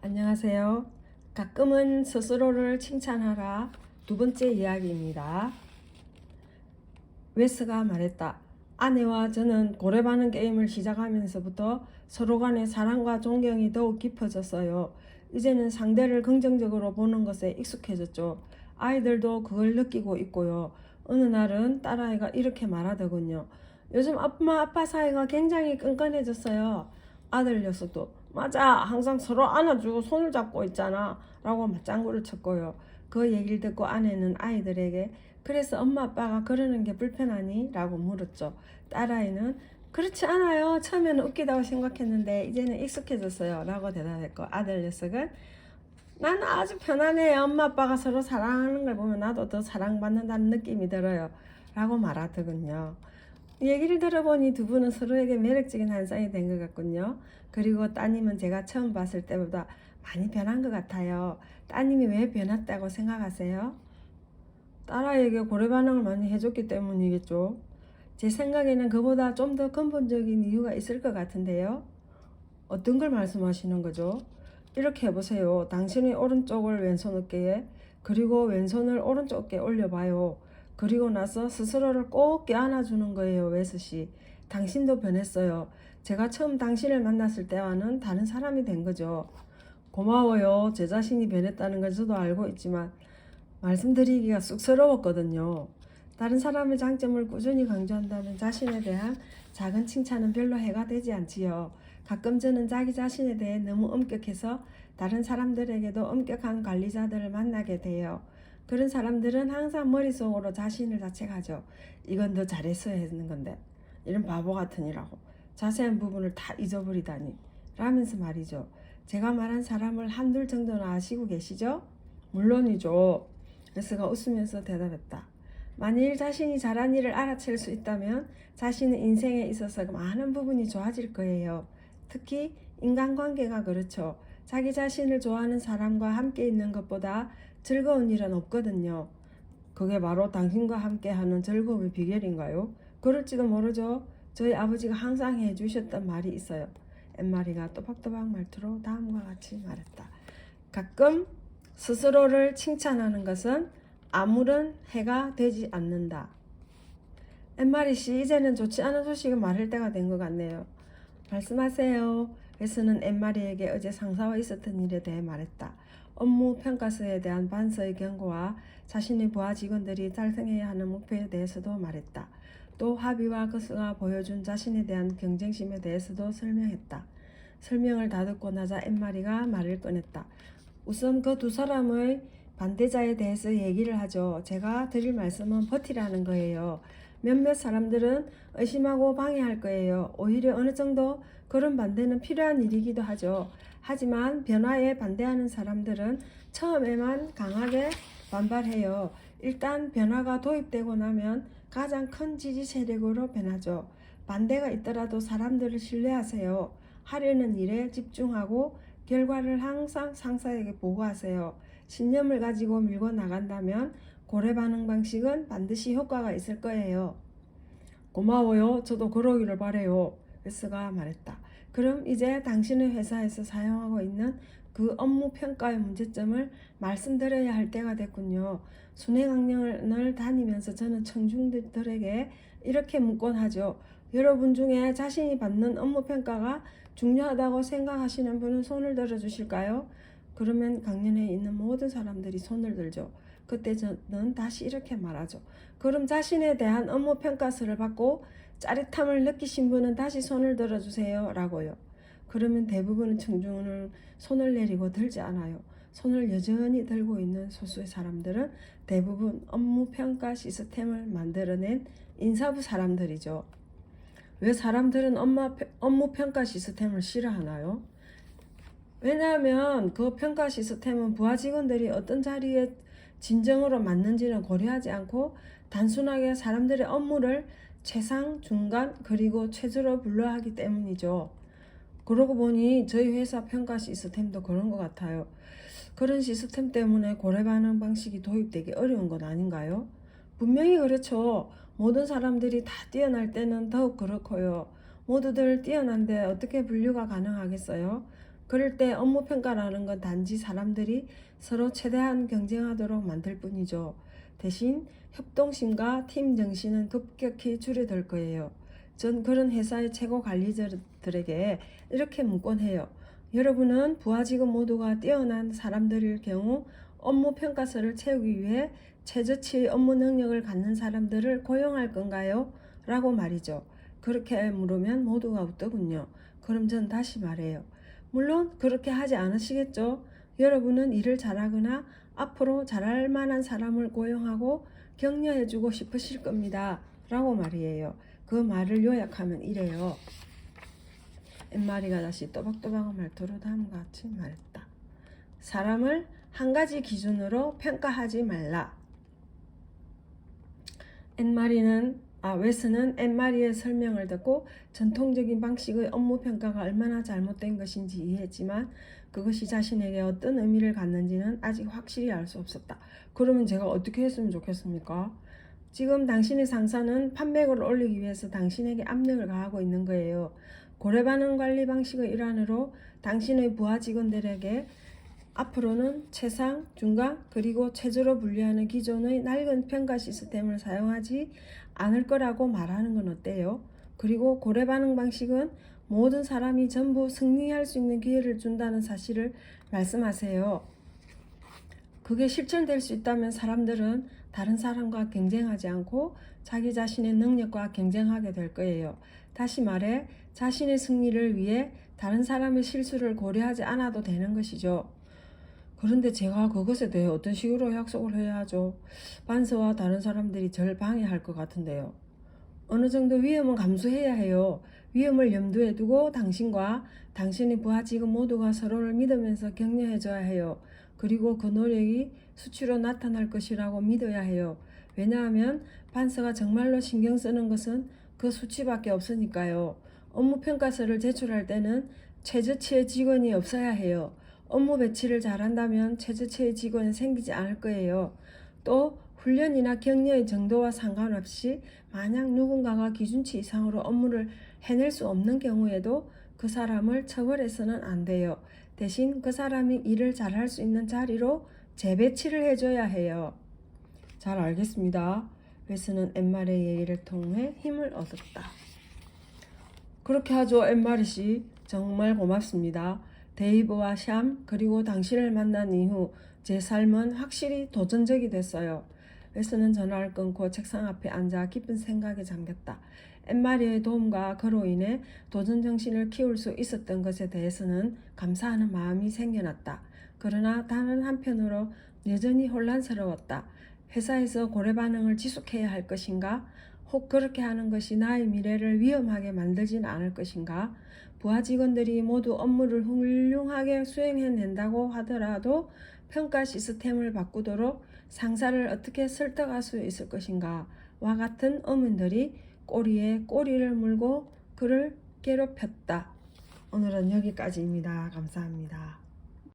안녕하세요. 가끔은 스스로를 칭찬하라. 두 번째 이야기입니다. 웨스가 말했다. 아내와 저는 고래바는 게임을 시작하면서부터 서로 간의 사랑과 존경이 더욱 깊어졌어요. 이제는 상대를 긍정적으로 보는 것에 익숙해졌죠. 아이들도 그걸 느끼고 있고요. 어느 날은 딸아이가 이렇게 말하더군요. 요즘 엄마 아빠 사이가 굉장히 끈끈해졌어요. 아들 녀석도 맞아, 항상 서로 안아주고 손을 잡고 있잖아 라고 맞장구를 쳤고요. 그 얘기를 듣고 아내는 아이들에게 그래서 엄마 아빠가 그러는 게 불편하니? 라고 물었죠. 딸아이는 그렇지 않아요. 처음에는 웃기다고 생각했는데 이제는 익숙해졌어요 라고 대답했고, 아들 녀석은 나는 아주 편안해요. 엄마 아빠가 서로 사랑하는 걸 보면 나도 더 사랑받는다는 느낌이 들어요 라고 말하더군요. 얘기를 들어보니 두 분은 서로에게 매력적인 한상이 된 것 같군요. 그리고 따님은 제가 처음 봤을 때보다 많이 변한 것 같아요. 따님이 왜 변했다고 생각하세요? 딸아이에게 고래 반응을 많이 해줬기 때문이겠죠. 제 생각에는 그보다 좀 더 근본적인 이유가 있을 것 같은데요. 어떤 걸 말씀하시는 거죠? 이렇게 해보세요. 당신의 오른쪽을 왼손 어깨에, 그리고 왼손을 오른쪽 어깨에 올려봐요. 그리고 나서 스스로를 꼭 껴안아주는 거예요. 웨스씨, 당신도 변했어요. 제가 처음 당신을 만났을 때와는 다른 사람이 된 거죠. 고마워요. 제 자신이 변했다는 걸 저도 알고 있지만 말씀드리기가 쑥스러웠거든요. 다른 사람의 장점을 꾸준히 강조한다면 자신에 대한 작은 칭찬은 별로 해가 되지 않지요. 가끔 저는 자기 자신에 대해 너무 엄격해서 다른 사람들에게도 엄격한 관리자들을 만나게 돼요. 그런 사람들은 항상 머릿속으로 자신을 자책하죠. 이건 더 잘했어야 했는 건데, 이런 바보 같은 이라고 자세한 부분을 다 잊어버리다니 라면서 말이죠. 제가 말한 사람을 한둘 정도는 아시고 계시죠? 물론이죠. 웨스가 웃으면서 대답했다. 만일 자신이 잘한 일을 알아챌 수 있다면 자신의 인생에 있어서 많은 부분이 좋아질 거예요. 특히 인간관계가 그렇죠. 자기 자신을 좋아하는 사람과 함께 있는 것보다 즐거운 일은 없거든요. 그게 바로 당신과 함께하는 즐거움의 비결인가요? 그럴지도 모르죠. 저희 아버지가 항상 해주셨던 말이 있어요. 엠마리가 또박또박 말투로 다음과 같이 말했다. 가끔 스스로를 칭찬하는 것은 아무런 해가 되지 않는다. 엠마리씨, 이제는 좋지 않은 소식을 말할 때가 된 것 같네요. 말씀하세요. 웨스는 엠마리에게 어제 상사와 있었던 일에 대해 말했다. 업무 평가서에 대한 반서의 경고와 자신의 부하 직원들이 달성해야 하는 목표에 대해서도 말했다. 또 합의와 그스가 보여준 자신에 대한 경쟁심에 대해서도 설명했다. 설명을 다 듣고 나자 엠마리가 말을 꺼냈다. 우선 그 두 사람의 반대자에 대해서 얘기를 하죠. 제가 드릴 말씀은 버티라는 거예요. 몇몇 사람들은 의심하고 방해할 거예요. 오히려 어느 정도 그런 반대는 필요한 일이기도 하죠. 하지만 변화에 반대하는 사람들은 처음에만 강하게 반발해요. 일단 변화가 도입되고 나면 가장 큰 지지 세력으로 변하죠. 반대가 있더라도 사람들을 신뢰하세요. 하려는 일에 집중하고 결과를 항상 상사에게 보고하세요. 신념을 가지고 밀고 나간다면 고래 반응 방식은 반드시 효과가 있을 거예요. 고마워요. 저도 그러기를 바래요. 웨스가 말했다. 그럼 이제 당신의 회사에서 사용하고 있는 그 업무 평가의 문제점을 말씀드려야 할 때가 됐군요. 순회강령을 다니면서 저는 청중들에게 이렇게 묻곤 하죠. 여러분 중에 자신이 받는 업무 평가가 중요하다고 생각하시는 분은 손을 들어 주실까요? 그러면 강연에 있는 모든 사람들이 손을 들죠. 그때 저는 다시 이렇게 말하죠. 그럼 자신에 대한 업무 평가서를 받고 짜릿함을 느끼신 분은 다시 손을 들어주세요 라고요. 그러면 대부분의 청중은 손을 내리고 들지 않아요. 손을 여전히 들고 있는 소수의 사람들은 대부분 업무 평가 시스템을 만들어낸 인사부 사람들이죠. 왜 사람들은 업무 평가 시스템을 싫어하나요? 왜냐하면 그 평가 시스템은 부하 직원들이 어떤 자리에 진정으로 맞는지는 고려하지 않고 단순하게 사람들의 업무를 최상, 중간, 그리고 최저로 분류하기 때문이죠. 그러고 보니 저희 회사 평가 시스템도 그런 것 같아요. 그런 시스템 때문에 고래 반응 방식이 도입되기 어려운 건 아닌가요? 분명히 그렇죠. 모든 사람들이 다 뛰어날 때는 더욱 그렇고요. 모두들 뛰어난데 어떻게 분류가 가능하겠어요? 그럴 때 업무 평가라는 건 단지 사람들이 서로 최대한 경쟁하도록 만들 뿐이죠. 대신 협동심과 팀 정신은 급격히 줄어들 거예요. 전 그런 회사의 최고 관리자들에게 이렇게 문권해요. 여러분은 부하 직원 모두가 뛰어난 사람들일 경우 업무 평가서를 채우기 위해 최저치의 업무 능력을 갖는 사람들을 고용할 건가요? 라고 말이죠. 그렇게 물으면 모두가 웃더군요. 그럼 전 다시 말해요. 물론 그렇게 하지 않으시겠죠? 여러분은 일을 잘하거나 앞으로 잘할 만한 사람을 고용하고 격려해주고 싶으실 겁니다. 라고 말이에요. 그 말을 요약하면 이래요. 엠마리가 다시 또박또박한 말투로 다음과 같이 말했다. 사람을 한 가지 기준으로 평가하지 말라. 웨스는 엠마리의 설명을 듣고 전통적인 방식의 업무 평가가 얼마나 잘못된 것인지 이해했지만 그것이 자신에게 어떤 의미를 갖는지는 아직 확실히 알 수 없었다. 그러면 제가 어떻게 했으면 좋겠습니까? 지금 당신의 상사는 판매고를 올리기 위해서 당신에게 압력을 가하고 있는 거예요. 고래반응 관리 방식의 일환으로 당신의 부하 직원들에게 앞으로는 최상, 중간, 그리고 최저로 분류하는 기존의 낡은 평가 시스템을 사용하지 않을 거라고 말하는 건 어때요? 그리고 고래반응 방식은 모든 사람이 전부 승리할 수 있는 기회를 준다는 사실을 말씀하세요. 그게 실천될 수 있다면 사람들은 다른 사람과 경쟁하지 않고 자기 자신의 능력과 경쟁하게 될 거예요. 다시 말해 자신의 승리를 위해 다른 사람의 실수를 고려하지 않아도 되는 것이죠. 그런데 제가 그것에 대해 어떤 식으로 약속을 해야 하죠? 반서와 다른 사람들이 저를 방해할 것 같은데요. 어느 정도 위험은 감수해야 해요. 위험을 염두에 두고 당신과 당신의 부하 직원 모두가 서로를 믿으면서 격려해줘야 해요. 그리고 그 노력이 수치로 나타날 것이라고 믿어야 해요. 왜냐하면 반서가 정말로 신경 쓰는 것은 그 수치밖에 없으니까요. 업무 평가서를 제출할 때는 최저치의 직원이 없어야 해요. 업무 배치를 잘한다면 최저치의 직원은 생기지 않을 거예요. 또 훈련이나 격려의 정도와 상관없이 만약 누군가가 기준치 이상으로 업무를 해낼 수 없는 경우에도 그 사람을 처벌해서는 안 돼요. 대신 그 사람이 일을 잘할 수 있는 자리로 재배치를 해줘야 해요. 잘 알겠습니다. 웨스는 엠마리의 얘기를 통해 힘을 얻었다. 그렇게 하죠, 엠마리 씨. 정말 고맙습니다. 데이브와 샴 그리고 당신을 만난 이후 제 삶은 확실히 도전적이 됐어요. 웨스는 전화를 끊고 책상 앞에 앉아 깊은 생각에 잠겼다. 엠마리의 도움과 그로 인해 도전 정신을 키울 수 있었던 것에 대해서는 감사하는 마음이 생겨났다. 그러나 다른 한편으로 여전히 혼란스러웠다. 회사에서 고래 반응을 지속해야 할 것인가? 혹 그렇게 하는 것이 나의 미래를 위험하게 만들진 않을 것인가? 부하 직원들이 모두 업무를 훌륭하게 수행해낸다고 하더라도 평가 시스템을 바꾸도록 상사를 어떻게 설득할 수 있을 것인가? 와 같은 의문들이 꼬리에 꼬리를 물고 그를 괴롭혔다. 오늘은 여기까지입니다. 감사합니다.